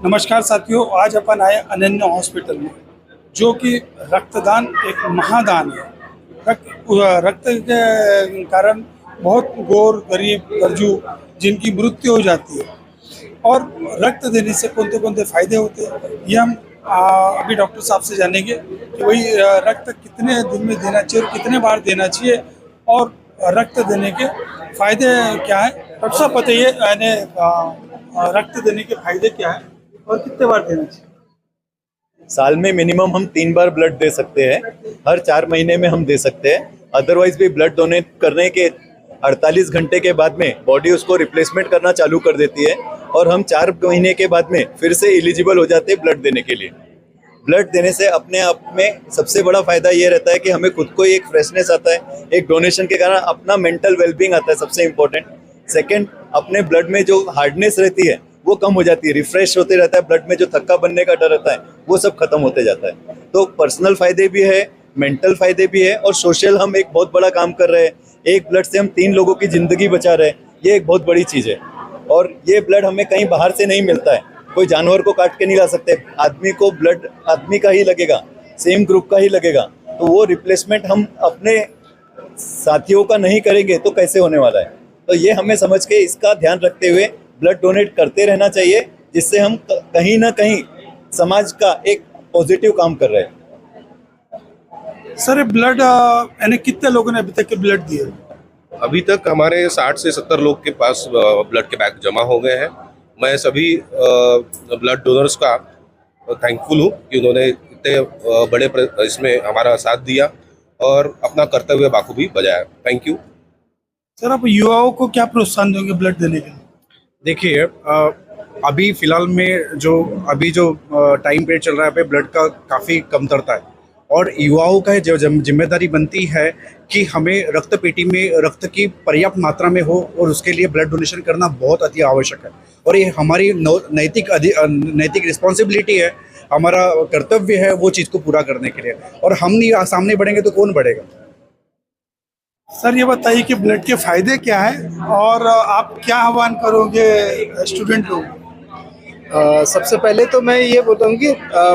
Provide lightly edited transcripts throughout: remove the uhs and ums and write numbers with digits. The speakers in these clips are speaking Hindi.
नमस्कार साथियों, आज अपन आए अनन्य हॉस्पिटल में, जो कि रक्तदान एक महादान है। रक्त के कारण बहुत गौर गरीब गरजू जिनकी मृत्यु हो जाती है, और रक्त देने से कौन से फायदे होते हैं ये हम अभी डॉक्टर साहब से जानेंगे कि भाई रक्त कितने दिन में देना चाहिए और कितने बार देना चाहिए, और रक्त देने के फायदे क्या है। डॉक्टर साहब बताइए, यानी रक्त देने के फायदे क्या है और कितने बार देना चाहिए। साल में मिनिमम हम 3 बार ब्लड दे सकते हैं। हर 4 महीने में हम दे सकते हैं। अदरवाइज भी ब्लड डोनेट करने के 48 घंटे के बाद में बॉडी उसको रिप्लेसमेंट करना चालू कर देती है, और हम 4 महीने के बाद में फिर से एलिजिबल हो जाते हैं ब्लड देने के लिए। ब्लड देने से अपने आप में सबसे बड़ा फायदा ये रहता है कि हमें खुद को एक फ्रेशनेस आता है। एक डोनेशन के कारण अपना मेंटल वेलबींग आता है, सबसे इम्पोर्टेंट। सेकंड, अपने ब्लड में जो हार्डनेस रहती है वो कम हो जाती है, रिफ्रेश होते रहता है। ब्लड में जो थक्का बनने का डर रहता है वो सब खत्म होते जाता है। तो पर्सनल फायदे भी है, मेंटल फायदे भी है, और सोशल हम एक बहुत बड़ा काम कर रहे हैं। एक ब्लड से हम 3 लोगों की जिंदगी बचा रहे हैं, ये एक बहुत बड़ी चीज़ है। और ये ब्लड हमें कहीं बाहर से नहीं मिलता है, कोई जानवर को काट के नहीं ला सकते। आदमी को ब्लड आदमी का ही लगेगा, सेम ग्रुप का ही लगेगा। तो वो रिप्लेसमेंट हम अपने साथियों का नहीं करेंगे तो कैसे होने वाला है। तो ये हमें समझ के इसका ध्यान रखते हुए ब्लड डोनेट करते रहना चाहिए, जिससे हम कहीं ना कहीं समाज का एक पॉजिटिव काम कर रहे हैं। सर, ब्लड यानी कितने लोगों ने अभी तक के ब्लड दिए? अभी तक हमारे 60 से 70 लोग के पास ब्लड के बैग जमा हो गए हैं। मैं सभी ब्लड डोनर्स का थैंकफुल हूँ कि उन्होंने इतने बड़े इसमें हमारा साथ दिया और अपना कर्तव्य बाखूबी बजाया। Thank you. सर, आप युवाओं को क्या प्रोत्साहन देंगे ब्लड देने के लिए? देखिए, अभी फिलहाल में जो टाइम पीरियड चल रहा है, पे ब्लड का काफ़ी कमतरता है, और युवाओं का जो जिम्मेदारी बनती है कि हमें रक्त पेटी में रक्त की पर्याप्त मात्रा में हो, और उसके लिए ब्लड डोनेशन करना बहुत अति आवश्यक है। और ये हमारी नैतिक रिस्पॉन्सिबिलिटी है, हमारा कर्तव्य है वो चीज़ को पूरा करने के लिए। और हम नहीं सामने बढ़ेंगे तो कौन बढ़ेगा। सर, ये बताइए कि ब्लड के फायदे क्या है, और आप क्या आह्वान करोगे स्टूडेंट लोग? सबसे पहले तो मैं ये बोलता हूँ कि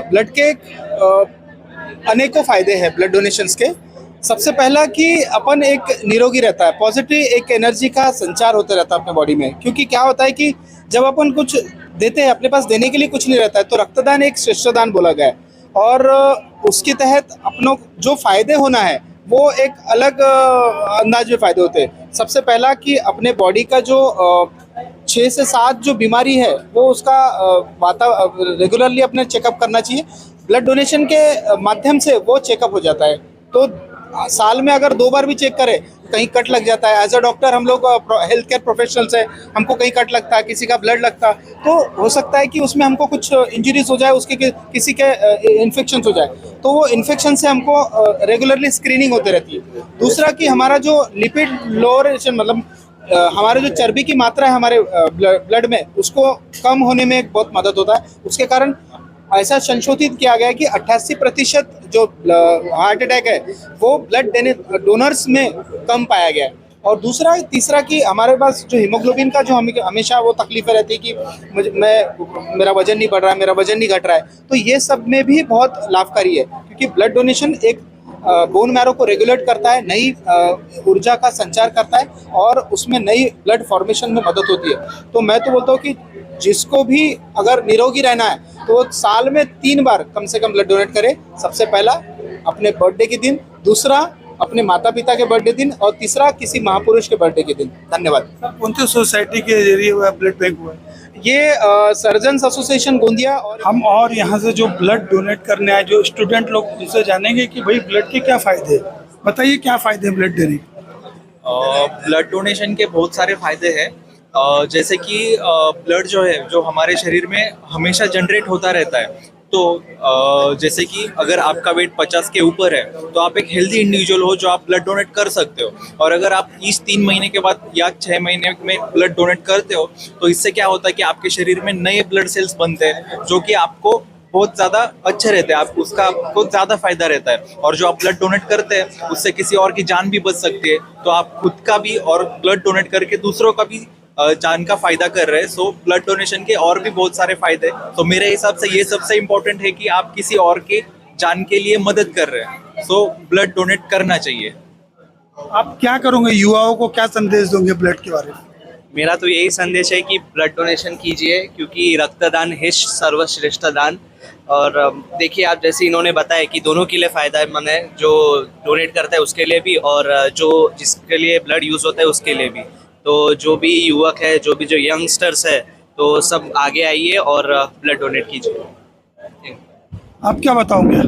ब्लड के अनेकों फायदे हैं ब्लड डोनेशंस के। सबसे पहला कि अपन एक निरोगी रहता है, पॉजिटिव एक एनर्जी का संचार होता रहता है अपने बॉडी में। क्योंकि क्या होता है कि जब अपन कुछ देते हैं, अपने पास देने के लिए कुछ नहीं रहता है, तो रक्तदान एक श्रेष्ठदान बोला गया है, और उसके तहत अपनों जो फायदे होना है वो एक अलग अंदाज में फ़ायदे होते हैं। सबसे पहला कि अपने बॉडी का जो 6 से 7 जो बीमारी है वो उसका रेगुलरली अपने चेकअप करना चाहिए। ब्लड डोनेशन के माध्यम से वो चेकअप हो जाता है। तो साल में अगर 2 बार भी चेक करें, कहीं कट लग जाता है, एज अ डॉक्टर हम लोग हेल्थ केयर प्रोफेशनल्स है, हमको कहीं कट लगता है, किसी का ब्लड लगता है, तो हो सकता है कि उसमें हमको कुछ इंजरीज हो जाए, उसके किसी के इन्फेक्शन हो जाए, तो वो इन्फेक्शन से हमको रेगुलरली स्क्रीनिंग होती रहती है। दूसरा कि हमारा जो लिपिड लोअरेशन, मतलब हमारे जो चर्बी की मात्रा है हमारे ब्लड में, उसको कम होने में बहुत मदद होता है। उसके कारण ऐसा संशोधित किया गया है कि 88% जो हार्ट अटैक है वो ब्लड देने डोनर्स में कम पाया गया है। और तीसरा कि हमारे पास जो हीमोग्लोबिन का जो हमेशा वो तकलीफें रहती है कि मेरा वजन नहीं बढ़ रहा है, मेरा वजन नहीं घट रहा है, तो ये सब में भी बहुत लाभकारी है। क्योंकि ब्लड डोनेशन एक बोन मैरो को रेगुलेट करता है, नई ऊर्जा का संचार करता है, और उसमें नई ब्लड फॉर्मेशन में मदद होती है। तो मैं तो बोलता हूँ कि जिसको भी अगर निरोगी रहना है तो साल में 3 बार कम से कम ब्लड डोनेट करें। सबसे पहला अपने बर्थडे के दिन, दूसरा अपने माता पिता के बर्थडे दिन, और तीसरा किसी महापुरुष के बर्थडे के दिन। धन्यवाद। कौन सी सोसाइटी के जरिए हुआ ब्लड बैंक हुआ? ये सर्जन्स एसोसिएशन गोंदिया। और यहाँ से जो ब्लड डोनेट करने आए जो स्टूडेंट लोग, उनसे जानेंगे कि भाई ब्लड के क्या फायदे हैं। बताइए, क्या फायदे हैं ब्लड देने के? ब्लड डोनेशन के बहुत सारे फायदे हैं। जैसे कि ब्लड जो है, जो हमारे शरीर में हमेशा जनरेट होता रहता है। तो जैसे कि अगर आपका वेट 50 के ऊपर है तो आप एक हेल्दी इंडिविजुअल हो जो आप ब्लड डोनेट कर सकते हो। और अगर आप इस 3 महीने के बाद या 6 महीने में ब्लड डोनेट करते हो तो इससे क्या होता है कि आपके शरीर में नए ब्लड सेल्स बनते हैं, जो कि आपको बहुत ज़्यादा अच्छे रहते हैं, आपको ज़्यादा फायदा रहता है। और जो आप ब्लड डोनेट करते हैं उससे किसी और की जान भी बच सकती है। तो आप खुद का भी और ब्लड डोनेट करके दूसरों का भी जान का फायदा कर रहे हैं। सो ब्लड डोनेशन के और भी बहुत सारे फायदे हैं। तो मेरे हिसाब से ये सबसे इम्पोर्टेंट है कि आप किसी और के जान के लिए मदद कर रहे हैं। सो ब्लड डोनेट करना चाहिए। आप क्या करोगे, युवाओं को क्या संदेश दोगे ब्लड के बारे में? मेरा तो यही संदेश है कि ब्लड डोनेशन कीजिए, क्योंकि रक्तदान है सर्वश्रेष्ठ दान। और देखिए, आप जैसे इन्होंने बताया कि दोनों के लिए फ़ायदेमंद है, जो डोनेट करता है उसके लिए भी और जो जिसके लिए ब्लड यूज़ होता है उसके लिए भी। तो जो भी युवक है, जो यंगस्टर्स है, तो सब आगे आइए और ब्लड डोनेट कीजिए। आप क्या बताओगे?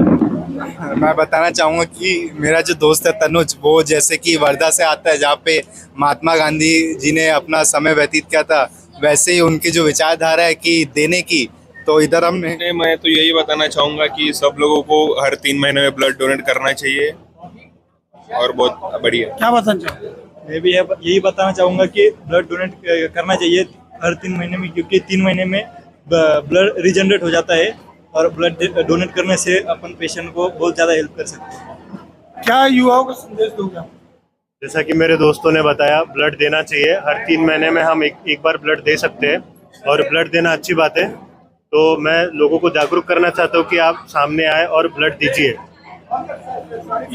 मैं बताना चाहूँगा कि मेरा जो दोस्त है तनुज, वो जैसे कि वर्धा से आता है, जहाँ पे महात्मा गांधी जी ने अपना समय व्यतीत किया था, वैसे ही उनकी जो विचारधारा है कि देने की, तो इधर हमने मैं तो यही बताना चाहूँगा कि सब लोगों को हर 3 महीने में ब्लड डोनेट करना चाहिए और बहुत बढ़िया। क्या बताना चाहोगे? मैं भी यही बताना चाहूँगा कि ब्लड डोनेट करना चाहिए हर 3 महीने में, क्योंकि 3 महीने में ब्लड रिजनरेट हो जाता है और ब्लड डोनेट करने से अपन पेशेंट को बहुत ज़्यादा हेल्प कर सकते हैं। क्या युवाओं को संदेश दोगे आप? जैसा कि मेरे दोस्तों ने बताया, ब्लड देना चाहिए। हर 3 महीने में हम एक बार ब्लड दे सकते हैं और ब्लड देना अच्छी बात है। तो मैं लोगों को जागरूक करना चाहता हूँ कि आप सामने आए और ब्लड दीजिए।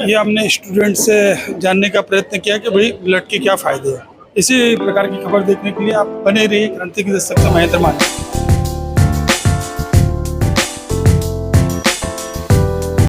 ये हमने स्टूडेंट से जानने का प्रयत्न किया कि भाई ब्लड के क्या फ़ायदे हैं। इसी प्रकार की खबर देखने के लिए आप बने रहिए क्रांति की दस्तक से। महेंद्र मान।